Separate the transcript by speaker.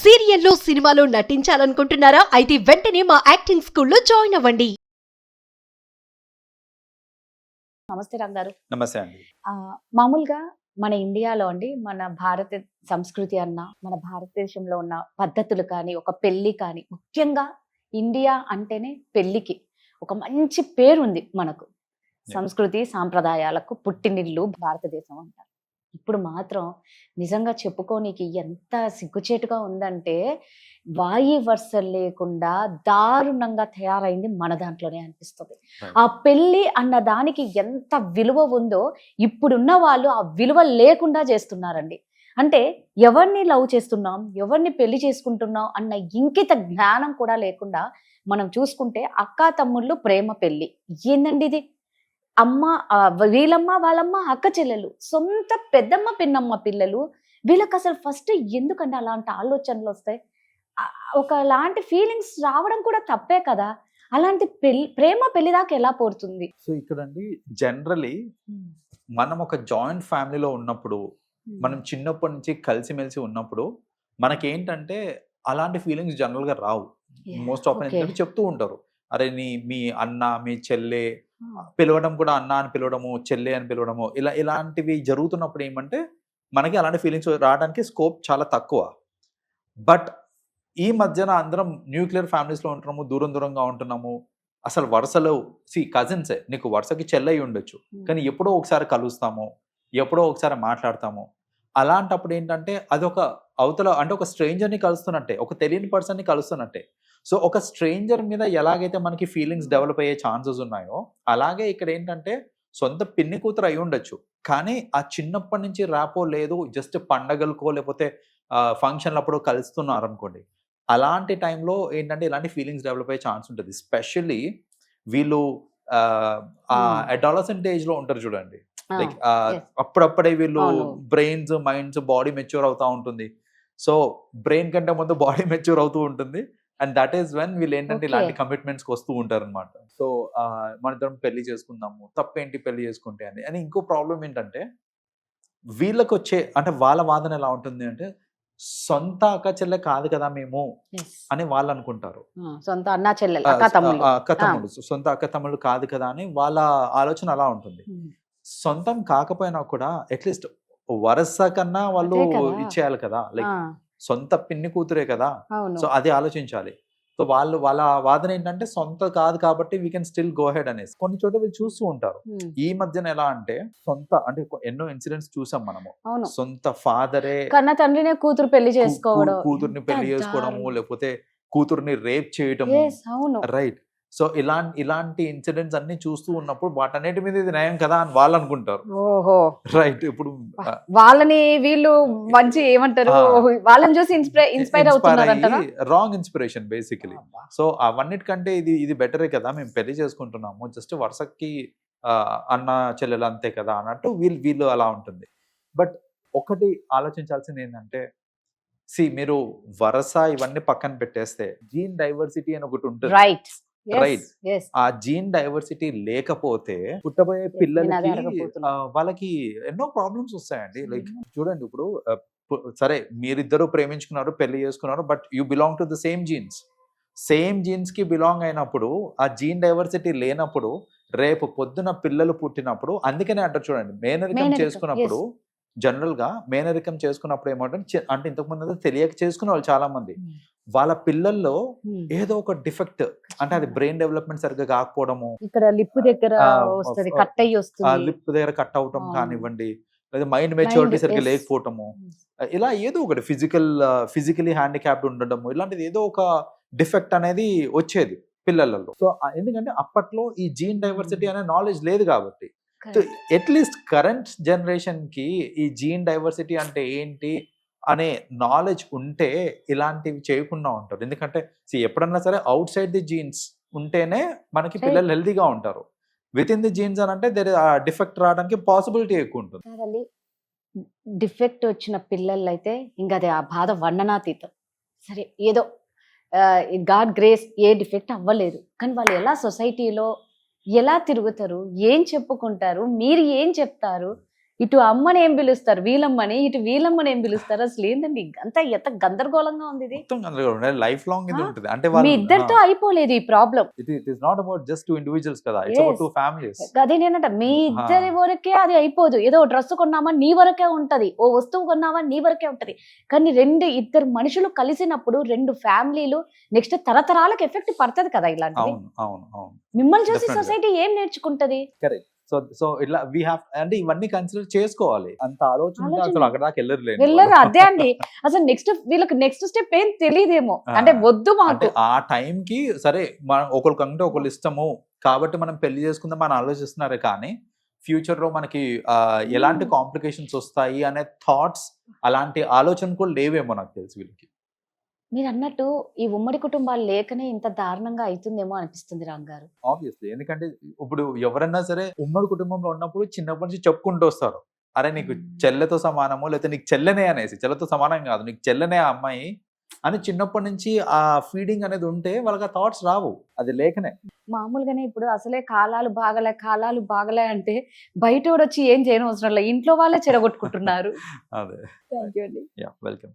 Speaker 1: సీరియల్లో సినిమాలో నటించాలనుకుంటున్నారా? అయితే వెంటనే మా యాక్టింగ్ స్కూల్లో జాయిన్ అవ్వండి.
Speaker 2: నమస్తే రామ్ గారు.
Speaker 3: నమస్తే అండి.
Speaker 2: మామూలుగా మన ఇండియాలో అండి, మన భారత సంస్కృతి అన్న, మన భారతదేశంలో ఉన్న పద్ధతులు కానీ, ఒక పెళ్లి కానీ, ముఖ్యంగా ఇండియా అంటేనే పెళ్లికి ఒక మంచి పేరుంది మనకు. సంస్కృతి సాంప్రదాయాలకు పుట్టినిల్లు భారతదేశం అంటారు. ఇప్పుడు మాత్రం నిజంగా చెప్పుకోనికి ఎంత సిగ్గుచేటుగా ఉందంటే, వాయి వరుసలు లేకుండా దారుణంగా తయారైంది మన దాంట్లోనే అనిపిస్తుంది. ఆ పెళ్లి అన్న దానికి ఎంత విలువ ఉందో ఇప్పుడున్న వాళ్ళు ఆ విలువ లేకుండా చేస్తున్నారండి. అంటే ఎవరిని లవ్ చేస్తున్నాం, ఎవరిని పెళ్లి చేసుకుంటున్నాం అన్న ఇంకిత జ్ఞానం కూడా లేకుండా మనం చూసుకుంటే అక్కా తమ్ముళ్ళు ప్రేమ పెళ్లి ఏందండి ఇది? అమ్మ వీళ్ళమ్మ వాళ్ళమ్మ అక్క చెల్లెలు, సొంత పెద్దమ్మ పిన్నమ్మ పిల్లలు, వీళ్ళకి అసలు ఫస్ట్ ఎందుకంటే అలాంటి ఆలోచనలు వస్తాయి? ఒకలాంటి ఫీలింగ్స్ రావడం కూడా తప్పే కదా. అలాంటి ప్రేమ పెళ్లి దాకా ఎలా పోతుంది?
Speaker 3: సో ఇక్కడండి జనరలీ మనం ఒక జాయింట్ ఫ్యామిలీలో ఉన్నప్పుడు, మనం చిన్నప్పటి నుంచి కలిసిమెలిసి ఉన్నప్పుడు మనకేంటంటే అలాంటి ఫీలింగ్స్ జనరల్ గా రావు. మోస్ట్ ఆఫ్ ఎందుకంటే చెప్తూ ఉంటారు, అరే మీ అన్న మీ చెల్లె పిలవడం కూడా అన్న అని పిలవడము, చెల్లె అని పిలవడము, ఇలాంటివి జరుగుతున్నప్పుడు ఏమంటే మనకి అలాంటి ఫీలింగ్స్ రావడానికి స్కోప్ చాలా తక్కువ. బట్ ఈ మధ్యన అందరం న్యూక్లియర్ ఫ్యామిలీస్లో ఉంటున్నాము, దూరంగా ఉంటున్నాము. అసలు వరుసలో కజిన్సే, నీకు వరుసకి చెల్లె ఉండొచ్చు, కానీ ఎప్పుడో ఒకసారి కలుస్తాము, ఎప్పుడో ఒకసారి మాట్లాడతాము. అలాంటప్పుడు ఏంటంటే అదొక అవతల అంటే ఒక స్ట్రేంజర్ని కలుస్తున్నట్టే, ఒక తెలియని పర్సన్ని కలుస్తున్నట్టే. సో ఒక స్ట్రేంజర్ మీద ఎలాగైతే మనకి ఫీలింగ్స్ డెవలప్ అయ్యే ఛాన్సెస్ ఉన్నాయో, అలాగే ఇక్కడ ఏంటంటే సొంత పిన్ని కూతురు అయి ఉండొచ్చు, కానీ ఆ చిన్నప్పటి నుంచి ర్యాపో లేదు, జస్ట్ పండగలకో లేకపోతే ఫంక్షన్లప్పుడు కలుస్తున్నారు అనుకోండి. అలాంటి టైంలో ఏంటంటే ఇలాంటి ఫీలింగ్స్ డెవలప్ అయ్యే ఛాన్స్ ఉంటుంది. ఎస్పెషల్లీ వీళ్ళు అడాలసెంట్ ఏజ్లో ఉంటారు చూడండి. లైక్ అప్పుడప్పుడే వీళ్ళు బ్రెయిన్స్ మైండ్స్ బాడీ మెచ్యూర్ అవుతూ ఉంటుంది. సో బ్రెయిన్ కంటే ముందు బాడీ మెచ్యూర్ అవుతూ ఉంటుంది. అండ్ దట్ ఈస్ వెన్ వీళ్ళు ఏంటంటే ఇలాంటి కమిట్మెంట్స్కి వస్తూ ఉంటారు అనమాట. సో మన ఇద్దరం పెళ్లి చేసుకుందాము, తప్పేంటి పెళ్లి చేసుకుంటే అని ఇంకో ప్రాబ్లం ఏంటంటే వీళ్ళకి వచ్చే అంటే వాళ్ళ వాదన ఎలా ఉంటుంది అంటే, సొంత అక్క చెల్లె కాదు కదా మేము అని వాళ్ళు అనుకుంటారు.
Speaker 2: సొంత అన్న చెల్లెలు అక్క తమ్ముడు
Speaker 3: సొంత అక్క తమ్ముళ్ళు కాదు కదా అని వాళ్ళ ఆలోచన అలా ఉంటుంది. సొంతం కాకపోయినా కూడా అట్లీస్ట్ వరస కన్నా వాళ్ళు ఇచ్చేయాలి కదా, లైక్ సొంత పిన్ని కూతురే కదా. సో అది ఆలోచించాలి. సో వాళ్ళ వాదన ఏంటంటే సొంత కాదు కాబట్టి we can still go head అనేసి. కొన్ని చోట్ల వీళ్ళు చూస్తూ ఉంటారు. ఈ మధ్యన ఎలా అంటే సొంత అంటే ఎన్నో ఇన్సిడెంట్స్ చూసాం మనము. సొంత ఫాదరే
Speaker 2: కన్నా తండ్రినే కూతురు పెళ్లి చేసుకోవడం,
Speaker 3: కూతుర్ని పెళ్లి చేసుకోవడము, లేకపోతే కూతుర్ని రేప్ చేయటము, రైట్. సో ఇలాంటి ఇన్సిడెంట్స్ అన్ని చూస్తూ ఉన్నప్పుడు వాటన్నిటి మీద ఇది న్యాయం కదా అని వాళ్ళు అనుకుంటారు.
Speaker 2: ఓహో
Speaker 3: రైట్. ఇప్పుడు
Speaker 2: వాళ్ళని వీళ్ళు మంచి ఏమంటారు, వాళ్ళని చూసి ఇన్స్పైర్ అవుతున్నారు,
Speaker 3: రాంగ్ ఇన్స్పిరేషన్ బేసికలీ. సో అవన్నిటికంటే ఇది బెటరే కదా, మేము పెళ్లి చేసుకుంటున్నాము, జస్ట్ వరుసకి అన్న చెల్లెలు అంతే కదా అన్నట్టు వీళ్ళు అలా ఉంటుంది. బట్ ఒకటి ఆలోచించాల్సింది ఏంటంటే, మీరు వరస ఇవన్నీ పక్కన పెట్టేస్తే జీన్ డైవర్సిటీ అని ఒకటి ఉంటుంది, రైట్. ఆ జీన్ డైవర్సిటీ లేకపోతే పుట్టబోయే పిల్లలకి వాళ్ళకి ఎన్నో ప్రాబ్లమ్స్ వస్తాయండి. లైక్ చూడండి, ఇప్పుడు సరే మీరిద్దరు ప్రేమించుకున్నారు, పెళ్లి చేసుకున్నారు, but you belong to the same jeans కి బిలాంగ్ అయినప్పుడు, ఆ జీన్ డైవర్సిటీ లేనప్పుడు రేపు పొద్దున పిల్లలు పుట్టినప్పుడు, అందుకనే అంటారు చూడండి, మేనరికం చేసుకున్నప్పుడు జనరల్ గా మేనరికం చేసుకున్నప్పుడు ఏమంటే, అంటే ఇంతకు ముందు తెలియక చేసుకునే వాళ్ళు చాలా మంది, వాళ్ళ పిల్లల్లో ఏదో ఒక డిఫెక్ట్, అంటే అది బ్రెయిన్ డెవలప్మెంట్ సరిగ్గా కాకపోవడము,
Speaker 2: ఇక్కడ లిప్ దగ్గర
Speaker 3: లిప్ దగ్గర కట్ అవటం కానివ్వండి, లేదా మైండ్ మెచ్యూరిటీ సరిగ్గా లేకపోవటము, ఇలా ఏదో ఒకటి ఫిజికలీ హ్యాండిక్యాప్డ్ ఉండడము, ఇలాంటిది ఏదో ఒక డిఫెక్ట్ అనేది వచ్చేది పిల్లలలో. సో ఎందుకంటే అప్పట్లో ఈ జీన్ డైవర్సిటీ అనే నాలెడ్జ్ లేదు కాబట్టి. అట్లీస్ట్ కరెంట్ జనరేషన్ కి ఈ జీన్ డైవర్సిటీ అంటే ఏంటి అనే నాలెడ్జ్ ఉంటే ఇలాంటివి చేయకుండా ఉంటారు. ఎందుకంటే ఎప్పుడన్నా సరే అవుట్ సైడ్ ది జీన్స్ ఉంటేనే మనకి పిల్లలు హెల్తీగా ఉంటారు. విత్ ఇన్ ది జీన్స్ అని అంటే డిఫెక్ట్ రావడానికి పాసిబిలిటీ ఎక్కువ ఉంటుంది.
Speaker 2: డిఫెక్ట్ వచ్చిన పిల్లలు అయితే ఇంకా అది ఆ బాధ వర్ణనాతీతం. సరే ఏదో గాడ్ గ్రేస్ ఏ డిఫెక్ట్ అవ్వలేదు, కానీ వాళ్ళు ఎలా సొసైటీలో ఎలా తిరుగుతారు, ఏం చెప్పుకుంటారు, మీరు ఏం చెప్తారు, ఇటు అమ్మని ఏం పిలుస్తారు వీళ్ళమ్మని, ఇటు వీళ్ళమ్మని ఏం పిలుస్తారు, అసలు ఏందండి అంతా ఎంత గందరగోళంగా ఉంది ఇది.
Speaker 3: మొత్తం లైఫ్ లాంగ్ ఇది ఉంటుంది. అంటే
Speaker 2: మీ ఇద్దరితో అయిపోలేదు ఈ problem.
Speaker 3: It is not about just 2 individuals కదా, ఇట్స్ అబౌట్ 2 ఫ్యామిలీస్.
Speaker 2: అదే నేనంట, మీ ఇద్దరి వరకే అది అయిపోదు. ఏదో డ్రెస్ కొన్నామా నీ వరకే ఉంటది, ఓ వస్తువు కొన్నామా నీ వరకే ఉంటది. కానీ ఇద్దరు మనుషులు కలిసినప్పుడు 2 ఫ్యామిలీలు నెక్స్ట్ తరతరాలకు ఎఫెక్ట్ పడుతుంది కదా ఇలాంటివి.
Speaker 3: అవును అవును అవును.
Speaker 2: మిమ్మల్ని చూసి
Speaker 3: Definitely.
Speaker 2: సొసైటీ ఏం నేర్చుకుంటది?
Speaker 3: కరెక్ట్. సో ఇట్లా వీ హ్యావ్ అంటే ఇవన్నీ కన్సిడర్ చేసుకోవాలి. అంత ఆలోచన ఉంటే అసలు అక్కడ దాకా
Speaker 2: వెళ్ళరు. అదే అండి, అసలు వీళ్ళకి నెక్స్ట్ స్టెప్ ఏం తెలియదేమో, అంటే వద్దు
Speaker 3: అంటే
Speaker 2: మాకు.
Speaker 3: ఆ టైం కి సరే మనం ఒకరికంటే ఒకరు ఇష్టము కాబట్టి మనం పెళ్లి చేసుకుందాం అని ఆలోచిస్తున్నారు, కానీ ఫ్యూచర్ లో మనకి ఎలాంటి కాంప్లికేషన్స్ వస్తాయి అనే థాట్స్, అలాంటి ఆలోచన కూడా లేవేమో నాకు తెలిసి వీళ్ళకి.
Speaker 2: మీరు అన్నట్టు ఈ ఉమ్మడి కుటుంబాలు లేకనే ఇంత దారుణంగా అవుతుందేమో అనిపిస్తుంది రామ్ గారు.
Speaker 3: ఆబ్వియస్లీ, ఎందుకంటే ఇప్పుడు ఎవరన్నా సరే ఉమ్మడి కుటుంబంలో ఉన్నప్పుడు చిన్నప్పటి నుంచి చెప్పుకుంటూ వస్తారు, అరే నీకు చెల్లెతో సమానము, లేకపోతే నీకు చెల్లెనే అనేసి, చెల్లెతో సమానం కాదు నీకు చెల్లెనే ఆ అమ్మాయి అని చిన్నప్పటి నుంచి ఆ ఫీడింగ్ అనేది ఉంటే వాళ్ళకి ఆ థాట్స్ రావు, అది లేకనే.
Speaker 2: మామూలుగానే ఇప్పుడు అసలే కాలాలు బాగలే అంటే బయట వచ్చి ఏం చేయనవసరం లేదు, ఇంట్లో వాళ్ళే చెరగొట్టుకుంటున్నారు.
Speaker 3: అదే.
Speaker 2: థ్యాంక్ యూ అండి.
Speaker 3: Yeah, welcome.